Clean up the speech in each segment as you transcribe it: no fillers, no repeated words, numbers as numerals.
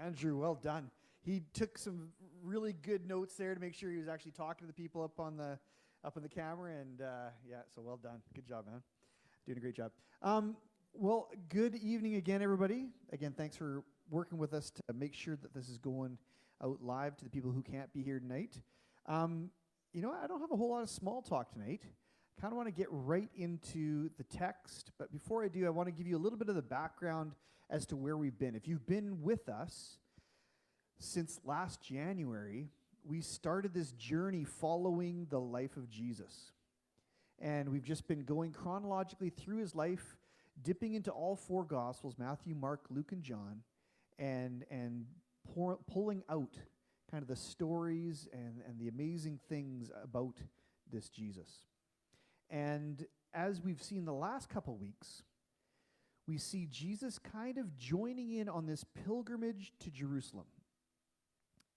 Andrew, well done. He took some really good notes there to make sure he was actually talking to the people up on the camera, and yeah, so well done. Good job, man. Doing a great job. Well, good evening again, everybody. Again, thanks for working with us to make sure that this is going out live to the people who can't be here tonight. You know, I don't have a whole lot of small talk tonight. I kind of want to get right into the text, but before I do, I want to give you a little bit of the background as to where we've been. If you've been with us since last January, we started this journey following the life of Jesus. And we've just been going chronologically through his life, dipping into all four Gospels, Matthew, Mark, Luke, and John, and pulling out kind of the stories and the amazing things about this Jesus. And as we've seen the last couple weeks, we see Jesus kind of joining in on this pilgrimage to Jerusalem.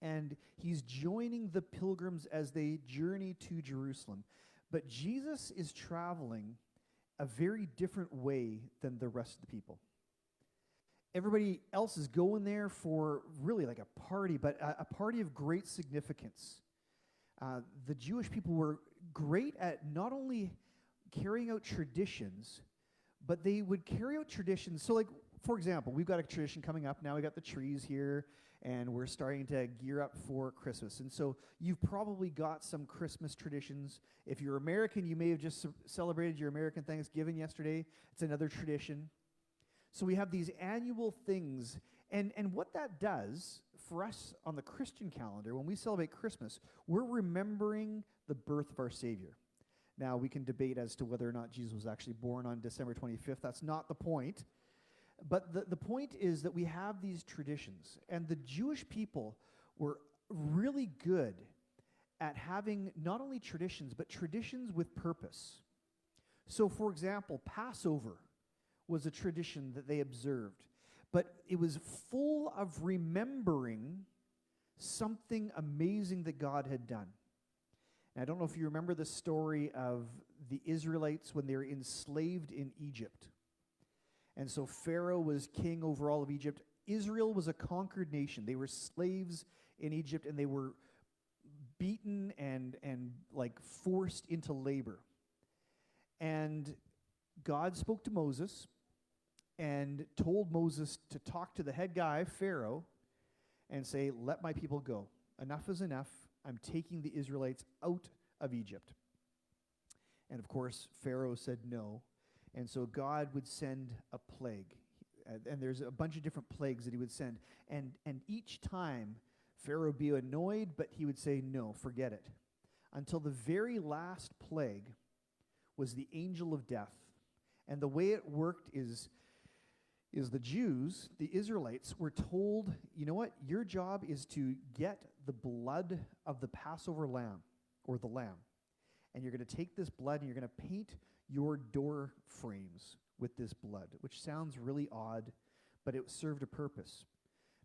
And he's joining the pilgrims as they journey to Jerusalem. But Jesus is traveling a very different way than the rest of the people. Everybody else is going there for really like a party, but a party of great significance. The Jewish people were great at not only carrying out traditions, but they would carry out traditions. So like, for example, we've got a tradition coming up now. We got the trees here, and we're starting to gear up for Christmas. And so you've probably got some Christmas traditions. If you're American, you may have just celebrated your American Thanksgiving yesterday. It's another tradition. So we have these annual things. And what that does for us on the Christian calendar, when we celebrate Christmas, we're remembering the birth of our Savior. Now, we can debate as to whether or not Jesus was actually born on December 25th. That's not the point. But the point is that we have these traditions. And the Jewish people were really good at having not only traditions, but traditions with purpose. So, for example, Passover was a tradition that they observed. But it was full of remembering something amazing that God had done. And I don't know if you remember the story of the Israelites when they were enslaved in Egypt. And so Pharaoh was king over all of Egypt. Israel was a conquered nation. They were slaves in Egypt, and they were beaten and like forced into labor. And God spoke to Moses and told Moses to talk to the head guy, Pharaoh, and say, "Let my people go. Enough is enough. I'm taking the Israelites out of Egypt." And of course, Pharaoh said no. And so God would send a plague. And there's a bunch of different plagues that he would send. And each time, Pharaoh would be annoyed, but he would say, "No, forget it." Until the very last plague was the angel of death. And the way it worked is the Jews, the Israelites, were told, you know what, your job is to get the blood of the Passover lamb, or the lamb. And you're going to take this blood and you're going to paint your door frames with this blood, which sounds really odd, but it served a purpose.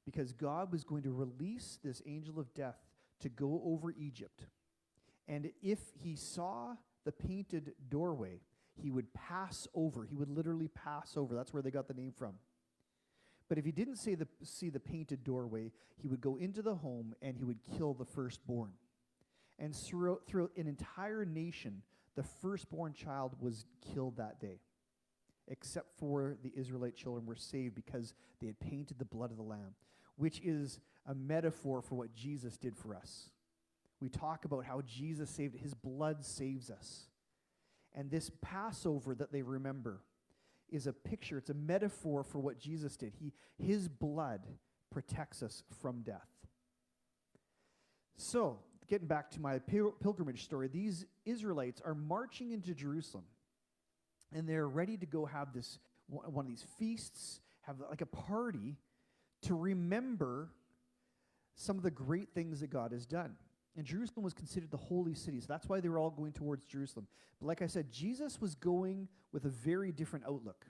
Because God was going to release this angel of death to go over Egypt. And if he saw the painted doorway, he would pass over. He would literally pass over. That's where they got the name from. But if he didn't see the painted doorway, he would go into the home and he would kill the firstborn. And throughout an entire nation, the firstborn child was killed that day. Except for the Israelite children were saved because they had painted the blood of the lamb, which is a metaphor for what Jesus did for us. We talk about how Jesus saved, his blood saves us. And this Passover that they remember is a picture, it's a metaphor for what Jesus did. His blood protects us from death. So, getting back to my pilgrimage story, these Israelites are marching into Jerusalem, and they're ready to go have this one of these feasts, have like a party to remember some of the great things that God has done. And Jerusalem was considered the holy city, so that's why they were all going towards Jerusalem. But like I said, Jesus was going with a very different outlook.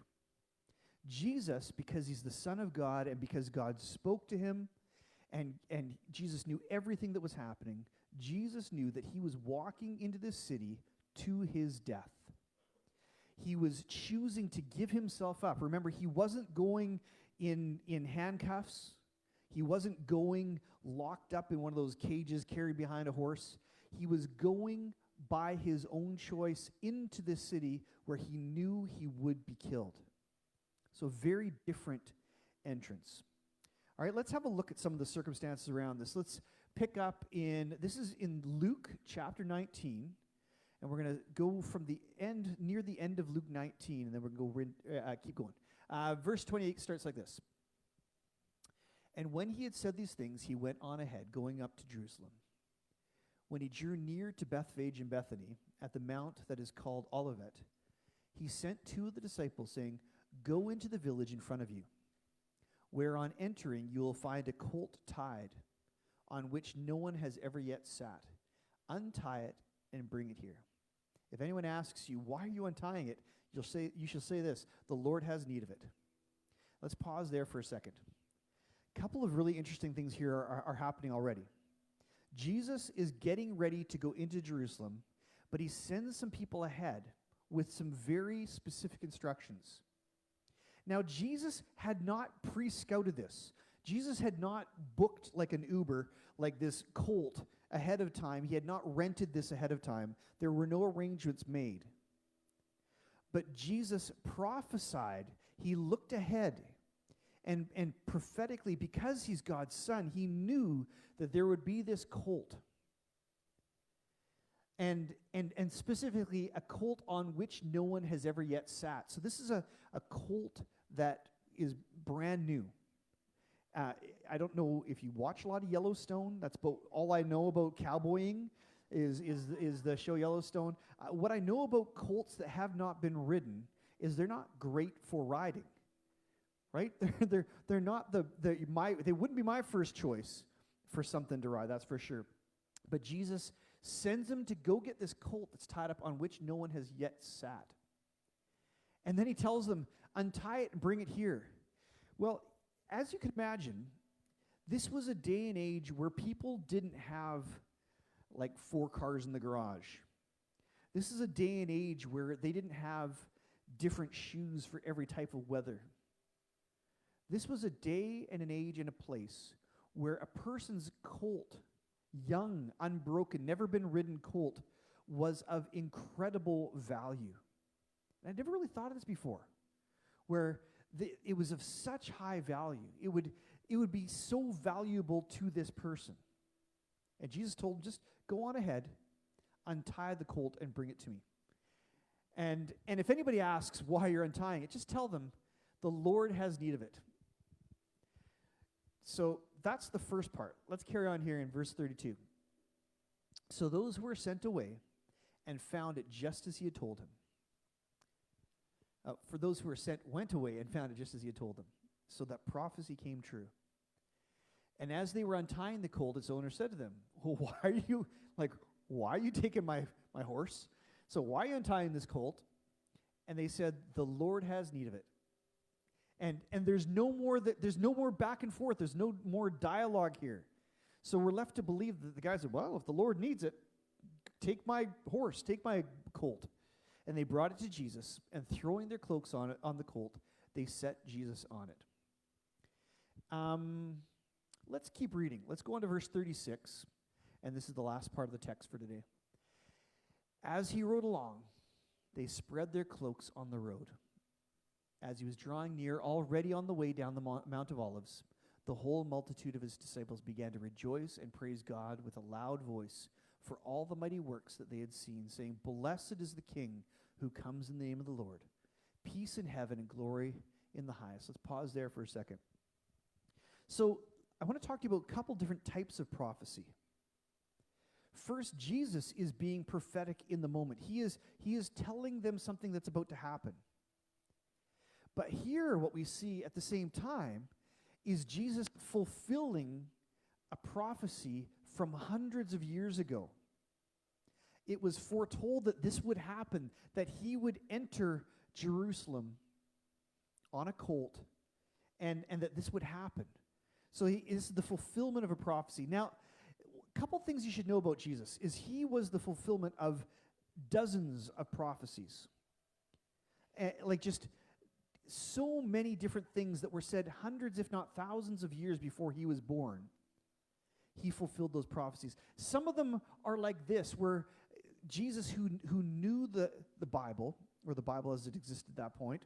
Jesus, because he's the Son of God and because God spoke to him, and Jesus knew everything that was happening, Jesus knew that he was walking into this city to his death. He was choosing to give himself up. Remember, he wasn't going in handcuffs. He wasn't going locked up in one of those cages carried behind a horse. He was going by his own choice into this city where he knew he would be killed. So very different entrance. All right, let's have a look at some of the circumstances around this. Let's pick up this is in Luke chapter 19, and we're going to go from the end, near the end of Luke 19, and then we're going to keep going. Verse 28 starts like this. And when he had said these things, he went on ahead, going up to Jerusalem. When he drew near to Bethphage and Bethany, at the mount that is called Olivet, he sent two of the disciples, saying, "Go into the village in front of you, where on entering you will find a colt tied, on which no one has ever yet sat. Untie it and bring it here. If anyone asks you, 'Why are you untying it?' you shall say this, 'The Lord has need of it.'" Let's pause there for a second. A couple of really interesting things here are happening already. Jesus is getting ready to go into Jerusalem, but he sends some people ahead with some very specific instructions. Now, Jesus had not pre-scouted this. Jesus had not booked like an Uber, like this colt ahead of time. He had not rented this ahead of time. There were no arrangements made. But Jesus prophesied. He looked ahead. And prophetically, because he's God's son, he knew that there would be this colt. And specifically, a colt on which no one has ever yet sat. So this is a colt that is brand new. I don't know if you watch a lot of Yellowstone. That's about all I know about cowboying is the show Yellowstone. What I know about colts that have not been ridden is they're not great for riding. Right? They're not they wouldn't be my first choice for something to ride, that's for sure. But Jesus sends them to go get this colt that's tied up on which no one has yet sat. And then he tells them, "Untie it and bring it here." Well, as you can imagine, this was a day and age where people didn't have like 4 cars in the garage. This is a day and age where they didn't have different shoes for every type of weather. This was a day and an age and a place where a person's colt, young, unbroken, never been ridden colt, was of incredible value. And I'd never really thought of this before, where it was of such high value. It would be so valuable to this person. And Jesus told him, just go on ahead, untie the colt, and bring it to me. And if anybody asks why you're untying it, just tell them, the Lord has need of it. So that's the first part. Let's carry on here in verse 32. So those who were sent away and found it just as he had told him. For those who were sent went away and found it just as he had told them. So that prophecy came true. And as they were untying the colt, its owner said to them, "Well, why are you taking my horse? So why are you untying this colt?" And they said, "The Lord has need of it." And there's no more back and forth. There's no more dialogue here. So we're left to believe that the guy said, "Well, if the Lord needs it, take my horse, take my colt." And they brought it to Jesus, and throwing their cloaks on the colt, they set Jesus on it. Let's keep reading. Let's go on to verse 36, and this is the last part of the text for today. As he rode along, they spread their cloaks on the road. As he was drawing near, already on the way down the Mount of Olives, the whole multitude of his disciples began to rejoice and praise God with a loud voice for all the mighty works that they had seen, saying, "Blessed is the King who comes in the name of the Lord. Peace in heaven and glory in the highest." Let's pause there for a second. So I want to talk to you about a couple different types of prophecy. First, Jesus is being prophetic in the moment. He is telling them something that's about to happen. But here, what we see at the same time is Jesus fulfilling a prophecy from hundreds of years ago. It was foretold that this would happen, that he would enter Jerusalem on a colt, and that this would happen. So this is the fulfillment of a prophecy. Now, a couple things you should know about Jesus is he was the fulfillment of dozens of prophecies. so many different things that were said hundreds, if not thousands of years before he was born. He fulfilled those prophecies. Some of them are like this, where Jesus, who knew the Bible, or the Bible as it existed at that point,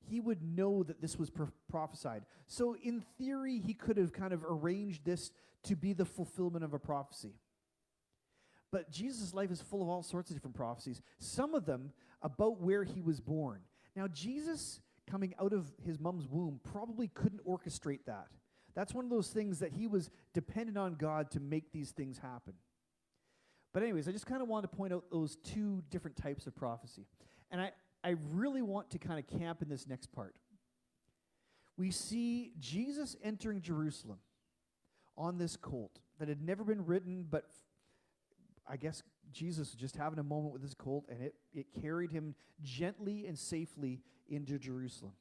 he would know that this was prophesied. So in theory, he could have kind of arranged this to be the fulfillment of a prophecy. But Jesus' life is full of all sorts of different prophecies, some of them about where he was born. Now, Jesus, coming out of his mom's womb, probably couldn't orchestrate that. That's one of those things that he was dependent on God to make these things happen. But anyways, I just kind of want to point out those two different types of prophecy. And I really want to kind of camp in this next part. We see Jesus entering Jerusalem on this colt that had never been ridden, but I guess Jesus was just having a moment with his colt, and it carried him gently and safely into Jerusalem.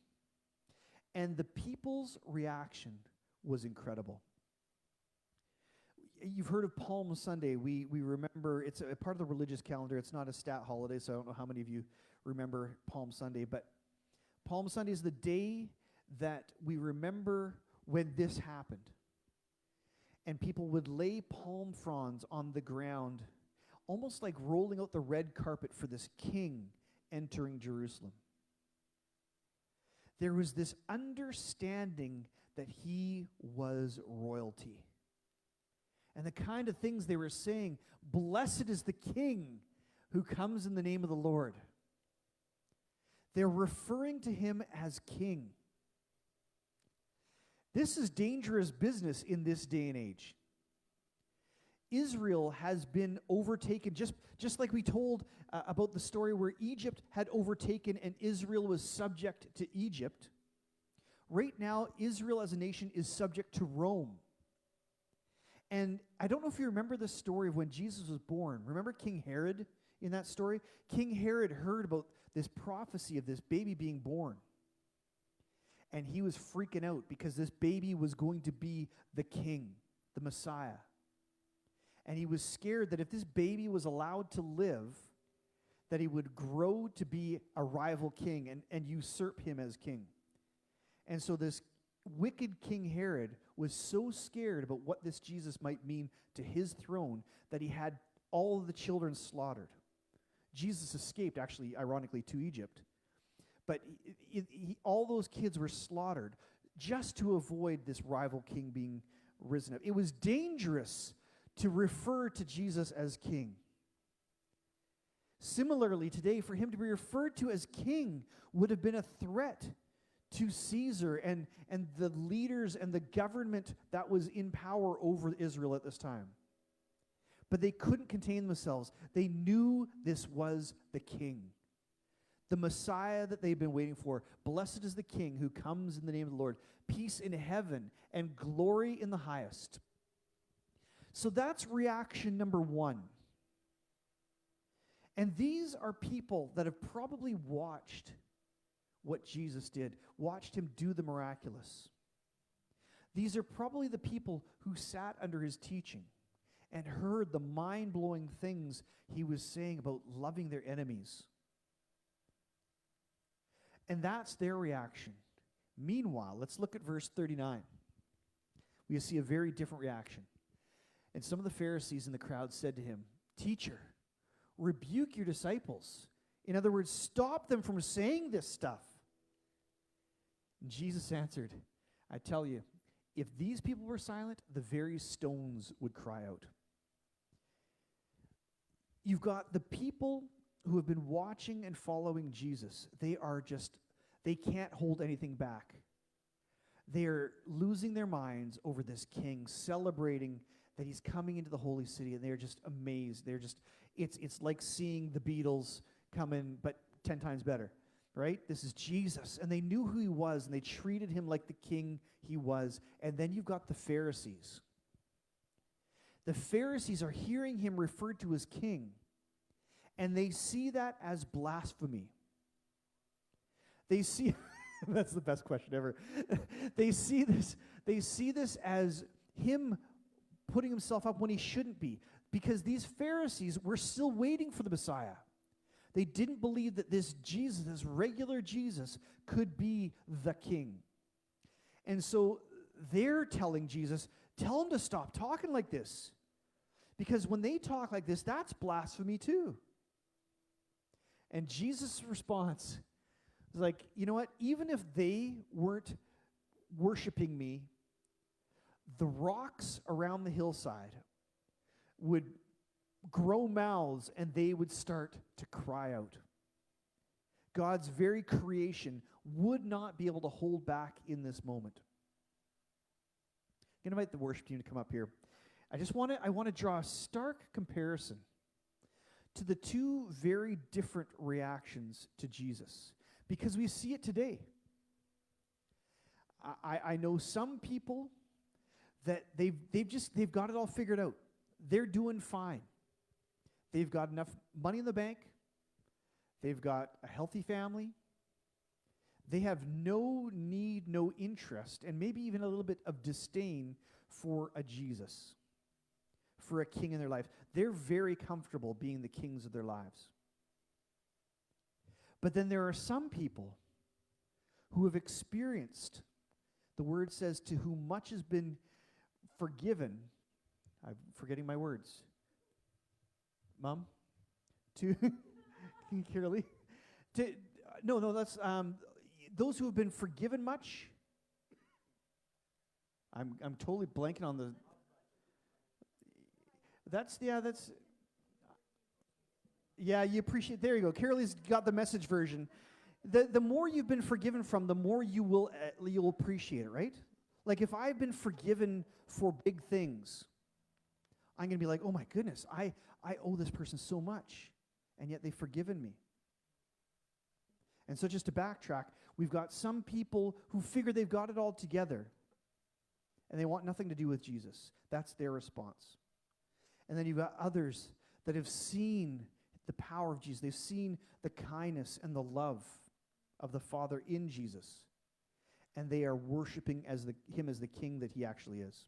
And the people's reaction was incredible. You've heard of Palm Sunday. We remember, it's a part of the religious calendar. It's not a stat holiday, so I don't know how many of you remember Palm Sunday. But Palm Sunday is the day that we remember when this happened. And people would lay palm fronds on the ground, almost like rolling out the red carpet for this king entering Jerusalem. There was this understanding that he was royalty. And the kind of things they were saying, blessed is the king who comes in the name of the Lord. They're referring to him as king. This is dangerous business in this day and age. Israel has been overtaken, just like we told about the story where Egypt had overtaken and Israel was subject to Egypt. Right now, Israel as a nation is subject to Rome. And I don't know if you remember the story of when Jesus was born. Remember King Herod in that story? King Herod heard about this prophecy of this baby being born. And he was freaking out because this baby was going to be the king, the Messiah. And he was scared that if this baby was allowed to live, that he would grow to be a rival king and usurp him as king. And so this wicked King Herod was so scared about what this Jesus might mean to his throne that he had all of the children slaughtered. Jesus escaped, actually, ironically, to Egypt. But all those kids were slaughtered just to avoid this rival king being risen up. It was dangerous to refer to Jesus as king. Similarly, today, for him to be referred to as king would have been a threat to Caesar and the leaders and the government that was in power over Israel at this time. But they couldn't contain themselves. They knew this was the king, the Messiah that they've been waiting for. Blessed is the king who comes in the name of the Lord. Peace in heaven and glory in the highest. So that's reaction number one. And these are people that have probably watched what Jesus did, watched him do the miraculous. These are probably the people who sat under his teaching and heard the mind-blowing things he was saying about loving their enemies. And that's their reaction. Meanwhile, let's look at verse 39. We see a very different reaction. And some of the Pharisees in the crowd said to him, "Teacher, rebuke your disciples." In other words, stop them from saying this stuff. And Jesus answered, "I tell you, if these people were silent, the very stones would cry out." You've got the people who have been watching and following Jesus. They can't hold anything back. They are losing their minds over this king, celebrating that he's coming into the holy city, and they're just amazed. It's like seeing the Beatles come in, but 10 times better, right? This is Jesus, and they knew who he was, and they treated him like the king he was. And then you've got the Pharisees. The Pharisees are hearing him referred to as king, and they see that as blasphemy. They see, that's the best question ever. They see this as him putting himself up when he shouldn't be, because these Pharisees were still waiting for the Messiah. They didn't believe that this Jesus, this regular Jesus, could be the king. And so they're telling Jesus, tell him to stop talking like this. Because when they talk like this, that's blasphemy too. And Jesus' response is like, you know what? Even if they weren't worshiping me, the rocks around the hillside would grow mouths and they would start to cry out. God's very creation would not be able to hold back in this moment. I'm going to invite the worship team to come up here. I want to draw a stark comparison to the two very different reactions to Jesus, because we see it today. I know some people that they've got it all figured out. They're doing fine. They've got enough money in the bank. They've got a healthy family. They have no need, no interest, and maybe even a little bit of disdain for a Jesus, for a king in their life. They're very comfortable being the kings of their lives. But then there are some people who have experienced, the word says, to whom much has been forgiven. I'm forgetting my words. Mom? To Carolee? No, that's those who have been forgiven much. I'm totally blanking on the. Yeah, you appreciate. There you go. Carolee's got the message version. The more you've been forgiven from, the more you'll appreciate it, right? Like if I've been forgiven for big things, I'm going to be like, oh my goodness, I owe this person so much, and yet they've forgiven me. And so just to backtrack, we've got some people who figure they've got it all together, and they want nothing to do with Jesus. That's their response. And then you've got others that have seen the power of Jesus. They've seen the kindness and the love of the Father in Jesus, and they are worshiping him as the king that he actually is.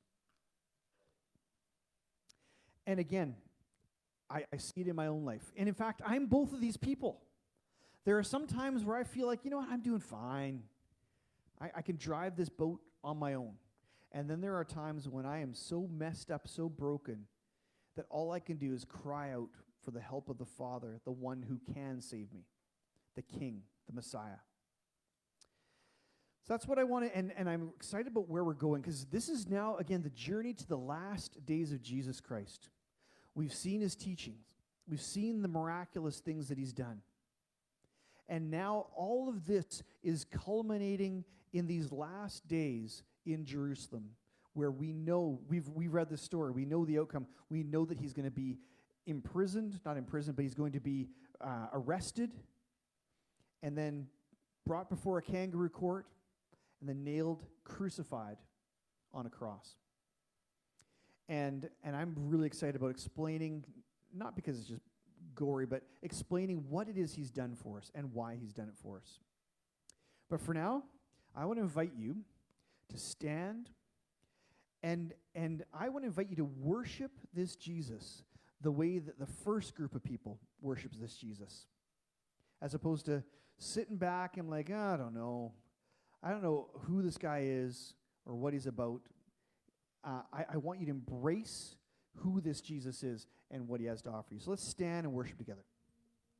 And again, I see it in my own life. And in fact, I'm both of these people. There are some times where I feel like, you know what, I'm doing fine. I can drive this boat on my own. And then there are times when I am so messed up, so broken, that all I can do is cry out for the help of the Father, the one who can save me, the King, the Messiah. So that's what I want to, and I'm excited about where we're going, because this is now, again, the journey to the last days of Jesus Christ. We've seen his teachings. We've seen the miraculous things that he's done. And now all of this is culminating in these last days in Jerusalem, where we know, we've read the story, we know the outcome. We know that he's going to be not imprisoned, but he's going to be arrested, and then brought before a kangaroo court, and then nailed, crucified on a cross. And I'm really excited about explaining, not because it's just gory, but explaining what it is he's done for us and why he's done it for us. But for now, I want to invite you to stand, and I want to invite you to worship this Jesus the way that the first group of people worships this Jesus, as opposed to sitting back and like, I don't know who this guy is or what he's about. I want you to embrace who this Jesus is and what he has to offer you. So let's stand and worship together.